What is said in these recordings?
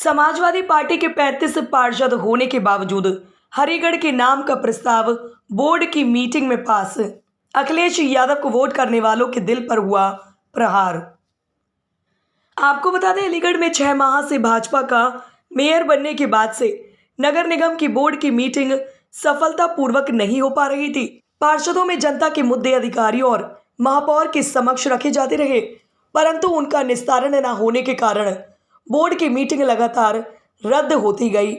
Samajwadi party के 35 पार्षद होने के बावजूद हरिगढ़ के नाम का प्रस्ताव बोर्ड की मीटिंग में पास। अखिलेश यादव को वोट करने वालों के दिल पर हुआ प्रहार। आपको बता दें, अलीगढ़ में 6 माह से भाजपा का मेयर बनने के बाद से नगर निगम की बोर्ड की मीटिंग सफलतापूर्वक नहीं हो पा रही थी। पार्षदों में जनता के मुद्दे अधिकारियों और महापौर के समक्ष रखे जाते रहे, परंतु उनका निस्तारण न होने के कारण बोर्ड की मीटिंग लगातार रद्द होती गई।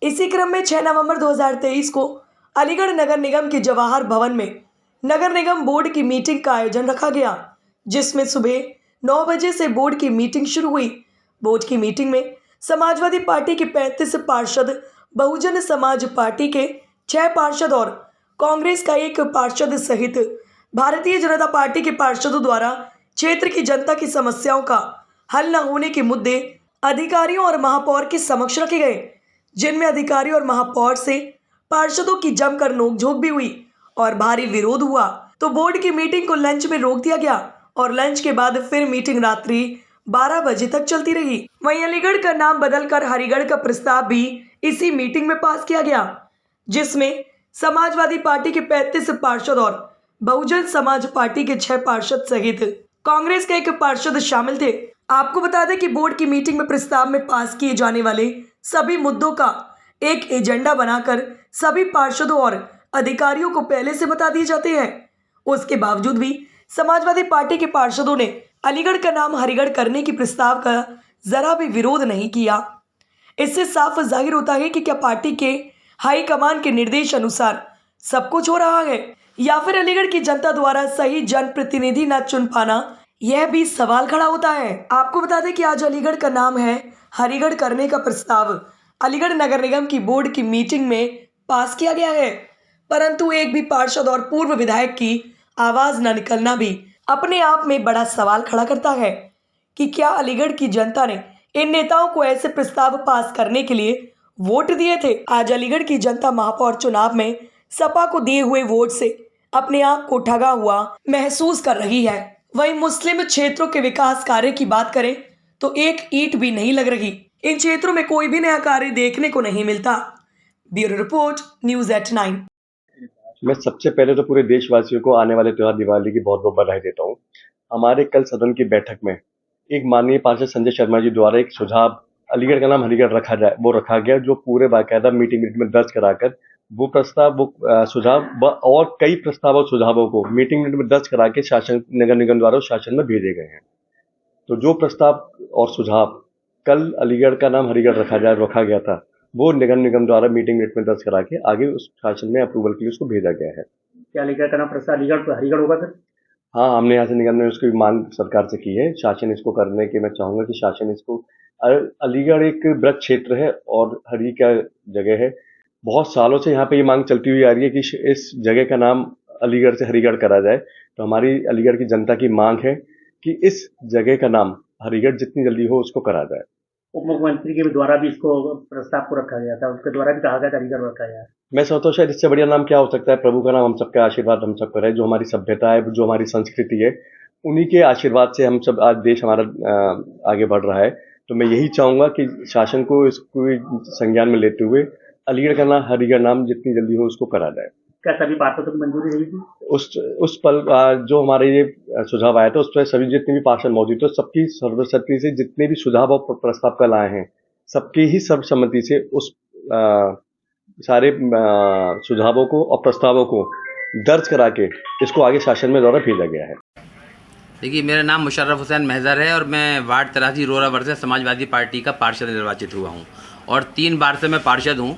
इसी क्रम में 6 नवंबर 2023 को अलीगढ़ नगर निगम के जवाहर भवन में नगर निगम बोर्ड की मीटिंग का आयोजन रखा गया, जिसमें सुबह 9 बजे से बोर्ड की मीटिंग शुरू हुई। बोर्ड की मीटिंग में समाजवादी पार्टी के 35 पार्षद, बहुजन समाज पार्टी के 6 पार्षद और कांग्रेस का 1 पार्षद सहित भारतीय जनता पार्टी के पार्षदों द्वारा क्षेत्र की जनता की समस्याओं का हल न होने के मुद्दे अधिकारियों और महापौर के समक्ष रखे गए, जिनमें अधिकारियों और महापौर से पार्षदों की जमकर नोकझोंक भी हुई और भारी विरोध हुआ। तो बोर्ड की मीटिंग को लंच में रोक दिया गया और लंच के बाद फिर मीटिंग रात्रि 12 बजे तक चलती रही। वहीं अलीगढ़ का नाम बदलकर हरिगढ़ का प्रस्ताव भी इसी मीटिंग में पास किया गया, जिसमें समाजवादी पार्टी के 35 पार्षद और बहुजन समाज पार्टी के 6 पार्षद सहित कांग्रेस के 1 पार्षद शामिल थे। आपको बता दें कि बोर्ड की मीटिंग में प्रस्ताव में पास किए जाने वाले सभी मुद्दों का एक एजेंडा बनाकर सभी पार्षदों और अधिकारियों को पहले से बता दिए जाते हैं। उसके बावजूद भी समाजवादी पार्टी के पार्षदों ने अलीगढ़ का नाम हरिगढ़ करने की प्रस्ताव का जरा भी विरोध नहीं किया। इससे साफ जाहिर होता है कि क्या पार्टी के हाईकमान के निर्देश अनुसार सब कुछ हो रहा है या फिर अलीगढ़ की जनता द्वारा सही जनप्रतिनिधि न चुन पाना, यह भी सवाल खड़ा होता है। आपको बता दें कि आज अलीगढ़ का नाम है हरिगढ़ करने का प्रस्ताव अलीगढ़ नगर निगम की बोर्ड की मीटिंग में पास किया गया है, परंतु एक भी पार्षद और पूर्व विधायक की आवाज न निकलना भी अपने आप में बड़ा सवाल खड़ा करता है कि क्या अलीगढ़ की जनता ने इन नेताओं को ऐसे प्रस्ताव पास करने के लिए वोट दिए थे। आज अलीगढ़ की जनता महापौर चुनाव में सपा को दिए हुए वोट से अपने आप को ठगा हुआ महसूस कर रही है। वहीं मुस्लिम क्षेत्रों के विकास कार्य की बात करें तो एक ईंट भी नहीं लग रही। इन क्षेत्रों में कोई भी नया कार्य देखने को नहीं मिलता। Bureau report, news eight 9। मैं सबसे पहले तो पूरे देशवासियों को आने वाले त्योहार दिवाली की बहुत बहुत बधाई देता हूँ। हमारे कल सदन की बैठक में एक माननीय पार्षद संजय शर्मा जी द्वारा एक सुझाव अलीगढ़ का नाम हरिगढ़ रखा गया, जो पूरे बाकायदा मीटिंग में दर्ज कराकर वो प्रस्ताव सुझाव और कई प्रस्ताव और सुझावों को मीटिंग में दर्ज करा के शासन नगर निगम द्वारा शासन में भेजे गए हैं। तो जो प्रस्ताव और सुझाव कल अलीगढ़ का नाम हरिगढ़ रखा गया था, वो नगर निगम द्वारा मीटिंग में दर्ज करा के आगे उस शासन में अप्रूवल के लिए उसको भेजा गया है। क्या अलीगढ़ का नाम प्रस्ताव हरिगढ़ होगा सर? हाँ, हमने यहाँ से निगम ने उसकी मांग सरकार से की है। शासन इसको करने की मैं चाहूंगा कि शासन इसको, अलीगढ़ एक वृक्ष क्षेत्र है और हरी का जगह है। बहुत सालों से यहाँ पे ये मांग चलती हुई आ रही है कि इस जगह का नाम अलीगढ़ से हरिगढ़ करा जाए। तो हमारी अलीगढ़ की जनता की मांग है कि इस जगह का नाम हरिगढ़ जितनी जल्दी हो उसको करा जाए। उप मुख्यमंत्री के द्वारा भी इसको प्रस्ताव को रखा गया था, उसके द्वारा भी कहा गया था हरिगढ़ रखा गया। मैं सोचता हूँ शायद इससे बढ़िया नाम क्या हो सकता है। प्रभु का नाम हम सबका आशीर्वाद हम सब पर है। जो हमारी सभ्यता है, जो हमारी संस्कृति है, उन्हीं के आशीर्वाद से हम सब आज देश हमारा आगे बढ़ रहा है। तो मैं यही चाहूंगा कि शासन को इसको संज्ञान में लेते हुए अलीगढ़ का नाम हरिगढ़ नाम जितनी जल्दी हो उसको करा जाए। क्या सभी पार्षदों की मंजूरी रही थी? उस पल जो हमारे ये सुझाव आया था उस पर सभी जितने भी पार्षद मौजूद थे, सबकी सर्वसम्मति से जितने भी सुझाव और प्रस्ताव कल आए हैं, सबकी ही सर्वसम्मति से उस सारे सुझावों को और प्रस्तावों को दर्ज करा के इसको आगे शासन में द्वारा भेजा गया है। देखिए, मेरा नाम मुशर्रफ हुसैन महजर है और मैं वार्ड 83 रोरावर से समाजवादी पार्टी का पार्षद निर्वाचित हुआ हूँ और 3 बार से मैं पार्षद हूँ।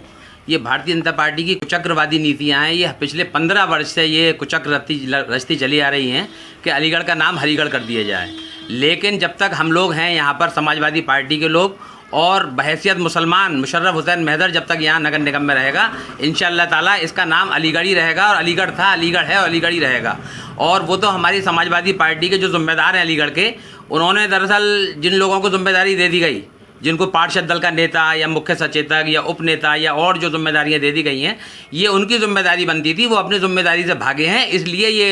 ये भारतीय जनता पार्टी की कुचक्रवादी नीतियाँ हैं। ये पिछले 15 वर्ष से ये कुचक्र रचती चली आ रही हैं कि अलीगढ़ का नाम हरिगढ़ कर दिया जाए। लेकिन जब तक हम लोग हैं यहाँ पर समाजवादी पार्टी के लोग और बहैसियत मुसलमान मुशर्रफ हुसैन महदर जब तक यहाँ नगर निगम में रहेगा, इंशाअल्लाह ताला इसका नाम अलीगढ़ ही रहेगा और अलीगढ़ था, अलीगढ़ है और अलीगढ़ ही रहेगा। और वो तो हमारी समाजवादी पार्टी के जो जिम्मेदार हैं अलीगढ़ के, उन्होंने दरअसल जिन लोगों को जिम्मेदारी दे दी गई, जिनको पार्षद दल का नेता या मुख्य सचेतक या उप नेता या और जो जिम्मेदारियां दे दी गई हैं, ये उनकी जिम्मेदारी बनती थी, वो अपनी जिम्मेदारी से भागे हैं। इसलिए ये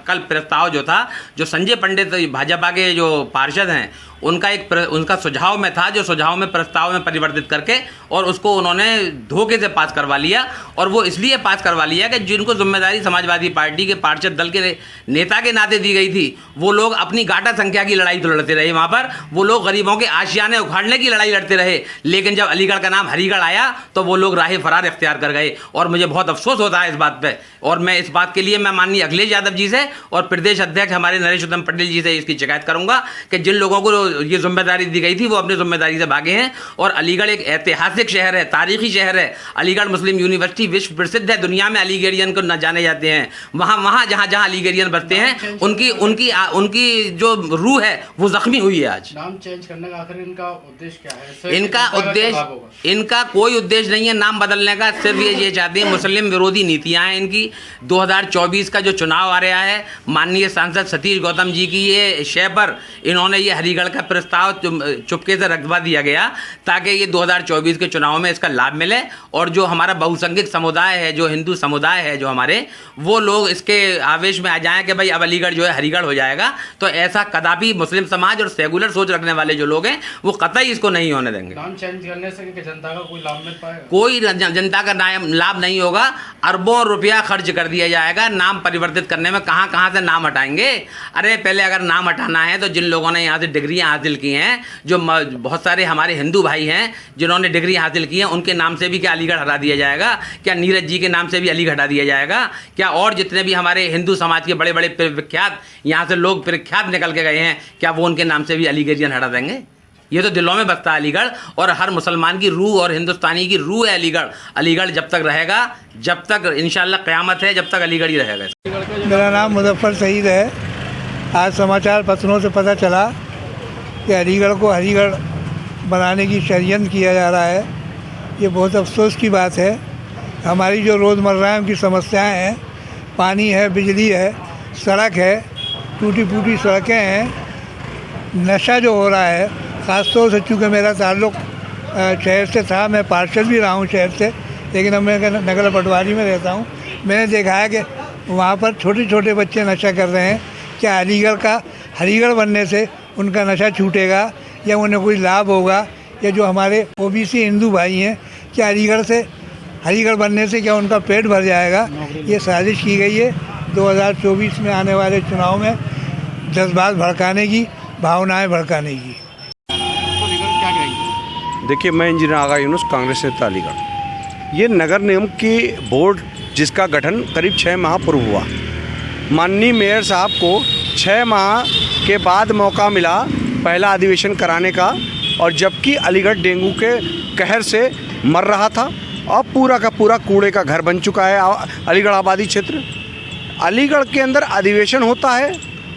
कल प्रस्ताव जो था, जो संजय पंडित भाजपा के जो पार्षद हैं उनका सुझाव में था, जो सुझाव में प्रस्ताव में परिवर्तित करके और उसको उन्होंने धोखे से पास करवा लिया। और वो इसलिए पास करवा लिया कि जिनको जिम्मेदारी समाजवादी पार्टी के पार्षद दल के नेता के नाते दी गई थी, वो लोग अपनी गाटा संख्या की लड़ाई तो लड़ते रहे। वहाँ पर वो लोग गरीबों के आशियाने उखाड़ने की लड़ाई लड़ते रहे, लेकिन जब अलीगढ़ का नाम हरिगढ़ आया तो वो लोग राह फरार इख्तियार कर गए। और मुझे बहुत अफसोस होता है इस बात पे, और मैं इस बात के लिए मैं माननीय अखिलेश यादव जी से और प्रदेश अध्यक्ष हमारे नरेश उत्तम पटेल जी से इसकी शिकायत करूंगा कि जिन लोगों को ये जिम्मेदारी दी गई थी वो अपनी जिम्मेदारी से भागे हैं। और अलीगढ़ एक ऐतिहासिक शहर है, तारीखी शहर है। अलीगढ़ मुस्लिम यूनिवर्सिटी विश्व प्रसिद्ध है, दुनिया में अलीगढ़ियन को न जाने जाते हैं। वहाँ जहाँ अलीगढ़ियन बसते हैं उनकी जो रूह है वो जख्मी हुई है। आज नाम चेंज करने का आखिर इनका उद्देश्य क्या है? इनका कोई उद्देश्य नहीं है नाम बदलने का, सिर्फ ये चाहते हैं, मुस्लिम विरोधी नीतियां हैं इनकी। 2024 का जो चुनाव आ रहा है, माननीय सांसद सतीश गौतम जी की ये शय पर इन्होंने ये हरिगढ़ का प्रस्ताव चुपके से रखवा दिया गया ताकि ये 2024 के चुनाव में इसका लाभ मिले। और जो हमारा बहुसंख्यक समुदाय है, जो हिंदू समुदाय है जो हमारे, वो लोग इसके आवेश में आ जाएं कि भाई अब अलीगढ़ जो है हरिगढ़ हो जाएगा। तो ऐसा कदापि मुस्लिम समाज और सेकुलर सोच रखने वाले जो लोग हैं वो कतई इसको नहीं होने देंगे। नाम चेंज करने से जनता का कोई लाभ मिल पाएगा? कोई जनता का लाभ नहीं होगा। अरबों रुपया खर्च कर दिया जाएगा नाम परिवर्तित करने में। कहाँ से नाम हटाएंगे? अरे पहले अगर नाम हटाना है तो जिन लोगों ने यहाँ से डिग्रियाँ हासिल की हैं, जो बहुत सारे हमारे हिंदू भाई हैं जिन्होंने डिग्री हासिल की हैं, उनके नाम से भी क्या अलीगढ़ हटा दिया जाएगा? क्या नीरज जी के नाम से भी अलीगढ़ हटा दिया जाएगा? क्या और जितने भी हमारे हिंदू समाज के बड़े बड़े विख्यात यहाँ से लोग प्रख्यात निकल के गए हैं, क्या वो उनके नाम से भी अलीगढ़ियन हटा देंगे? ये तो दिलों में बसता है अलीगढ़, और हर मुसलमान की रूह और हिंदुस्तानी की रूह है अलीगढ़। अलीगढ़ जब तक रहेगा, जब तक इंशाल्लाह क़यामत है, जब तक अलीगढ़ ही रहेगा। मेरा नाम मुजफ्फर सईद है। आज समाचार पत्रों से पता चला कि अलीगढ़ को हरिगढ़ बनाने की षड्यंत्र किया जा रहा है। ये बहुत अफसोस की बात है। हमारी जो रोज़मर्रा की समस्याएं हैं, पानी है, बिजली है, सड़क है, टूटी फूटी सड़कें हैं, नशा जो हो रहा है, ख़ासतौर से चूँकि मेरा ताल्लुक़ शहर से था, मैं पार्षद भी रहा हूँ शहर से, लेकिन अब मैं नगर पटवारी में रहता हूँ। मैंने देखा है कि वहाँ पर छोटे छोटे बच्चे नशा कर रहे हैं। क्या अलीगढ़ का हरिगढ़ बनने से उनका नशा छूटेगा या उन्हें कोई लाभ होगा? या जो हमारे ओबीसी हिंदू भाई हैं, क्या हरिगढ़ बनने से क्या उनका पेट भर जाएगा? ये साजिश की गई है 2024 में आने वाले चुनाव में जज्बात भड़काने की, भावनाएं भड़काने की। देखिए, मैं इंजीनियर आगा यूनुस, कांग्रेस नेता अलीगढ़। ये नगर निगम की बोर्ड जिसका गठन करीब 6 माह पूर्व हुआ, माननीय मेयर साहब को 6 माह के बाद मौका मिला पहला अधिवेशन कराने का, और जबकि अलीगढ़ डेंगू के कहर से मर रहा था और पूरा का पूरा कूड़े का घर बन चुका है अलीगढ़ आबादी क्षेत्र। अलीगढ़ के अंदर अधिवेशन होता है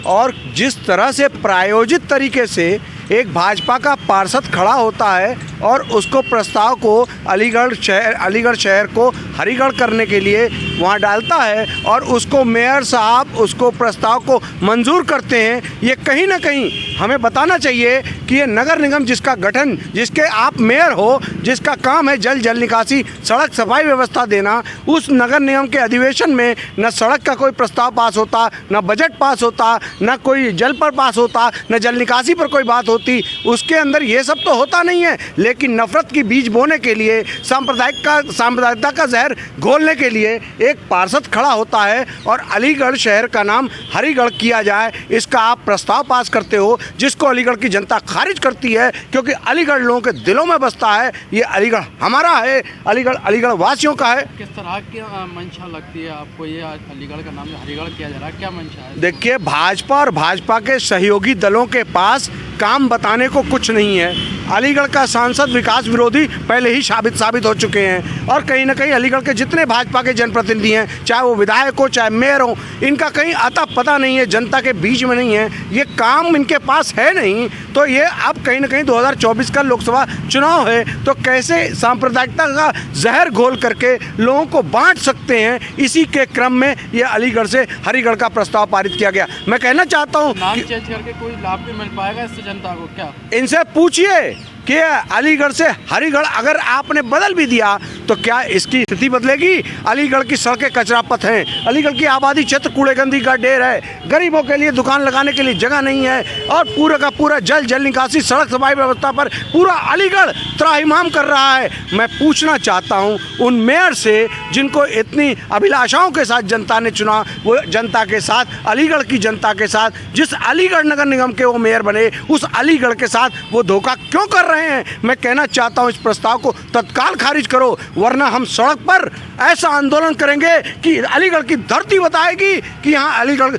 और जिस तरह से प्रायोजित तरीके से एक भाजपा का पार्षद खड़ा होता है और उसको प्रस्ताव को अलीगढ़ शहर को हरिगढ़ करने के लिए वहाँ डालता है और उसको मेयर साहब उसको प्रस्ताव को मंजूर करते हैं, ये कहीं ना कहीं हमें बताना चाहिए कि ये नगर निगम जिसका गठन, जिसके आप मेयर हो, जिसका काम है जल निकासी, सड़क सफाई व्यवस्था देना, उस नगर निगम के अधिवेशन में न सड़क का कोई प्रस्ताव पास होता, न बजट पास होता, न कोई जल पर पास होता, न जल निकासी पर कोई बात होती। उसके अंदर ये सब तो होता नहीं है, लेकिन नफरत की बीज बोने के लिए, सांप्रदायिकता का जहर घोलने के लिए एक पार्षद खड़ा होता है और अलीगढ़ शहर का नाम हरिगढ़ किया जाए, इसका आप प्रस्ताव पास करते हो, जिसको अलीगढ़ की जनता खारिज करती है, क्योंकि अलीगढ़ लोगों के दिलों में बसता है। ये अलीगढ़ हमारा है, अलीगढ़ वासियों का है। किस तरह की मंशा लगती है आपको, ये अलीगढ़ का नाम हरिगढ़ किया जा रहा है, क्या मंशा है? देखिए, भाजपा और भाजपा के सहयोगी दलों के पास काम बताने को कुछ नहीं है। अलीगढ़ का सांसद विकास विरोधी पहले ही साबित हो चुके हैं, और कहीं ना कहीं अलीगढ़ के जितने भाजपा के जनप्रतिनिधि हैं, चाहे वो विधायक हो चाहे मेयर हो, इनका कहीं अता पता नहीं है, जनता के बीच में नहीं है, ये काम इनके पास है नहीं। तो ये अब कहीं ना कहीं 2024 का लोकसभा चुनाव है, तो कैसे सांप्रदायिकता का जहर घोल करके लोगों को बांट सकते हैं, इसी के क्रम में ये अलीगढ़ से हरिगढ़ का प्रस्ताव पारित किया गया। मैं कहना चाहता हूँ नाम चेंज करके कोई लाभ भी मिल पाएगा इससे जनता को? क्या इनसे पूछिए, कि अलीगढ़ से हरिगढ़ अगर आपने बदल भी दिया तो क्या इसकी स्थिति बदलेगी? अलीगढ़ की सड़कें कचरा पथ हैं, अलीगढ़ की आबादी क्षेत्र कूड़ेगंदी का ढेर है, गरीबों के लिए दुकान लगाने के लिए जगह नहीं है और पूरा का पूरा जल निकासी सड़क सफाई व्यवस्था पर पूरा अलीगढ़ त्राहिमाम कर रहा है। मैं पूछना चाहता हूं उन मेयर से जिनको इतनी अभिलाषाओं के साथ जनता ने चुना, वो जनता के साथ, अलीगढ़ की जनता के साथ, जिस अलीगढ़ नगर निगम के वो मेयर बने, उस अलीगढ़ के साथ वो धोखा क्यों कर रहे हैं? मैं कहना चाहता हूं इस प्रस्ताव को तत्काल खारिज करो, वरना हम सड़क पर ऐसा आंदोलन करेंगे कि अलीगढ़ की धरती बताएगी कि यहाँ अलीगढ़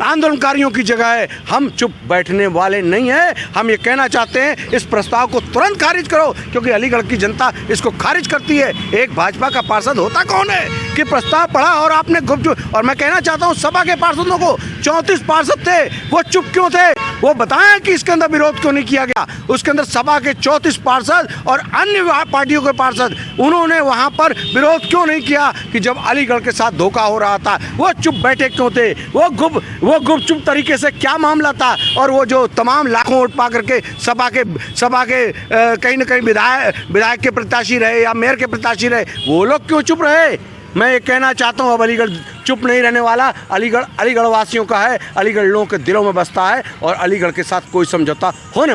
आंदोलनकारियों की जगह है। हम चुप बैठने वाले नहीं हैं। हम ये कहना चाहते हैं इस प्रस्ताव को तुरंत खारिज करो, क्योंकि अलीगढ़ की जनता इसको खारिज करती है। एक भाजपा का पार्षद होता कौन है कि प्रस्ताव पढ़ा और आपने गुपचुप, और मैं कहना चाहता हूँ सभा के पार्षदों को, 34 पार्षद थे, वो चुप क्यों थे? वो बताएं कि इसके अंदर विरोध क्यों नहीं किया गया। उसके अंदर सभा के 34 पार्षद और अन्य पार्टियों के पार्षद, उन्होंने वहां पर विरोध क्यों नहीं किया कि जब अलीगढ़ के साथ धोखा हो रहा था? वो चुप बैठे क्यों थे? वो गुपचुप तरीके से क्या मामला था? और वो जो तमाम लाखों वोट पा करके सभा के कहीं ना कहीं विधायक के प्रत्याशी रहे या मेयर के प्रत्याशी रहे, वो लोग क्यों चुप रहे? मैं ये कहना चाहता हूँ अब अलीगढ़ चुप नहीं रहने वाला। अलीगढ़ वासियों का है, अलीगढ़ लोगों के दिलों में बसता है और अलीगढ़ के साथ कोई समझौता होने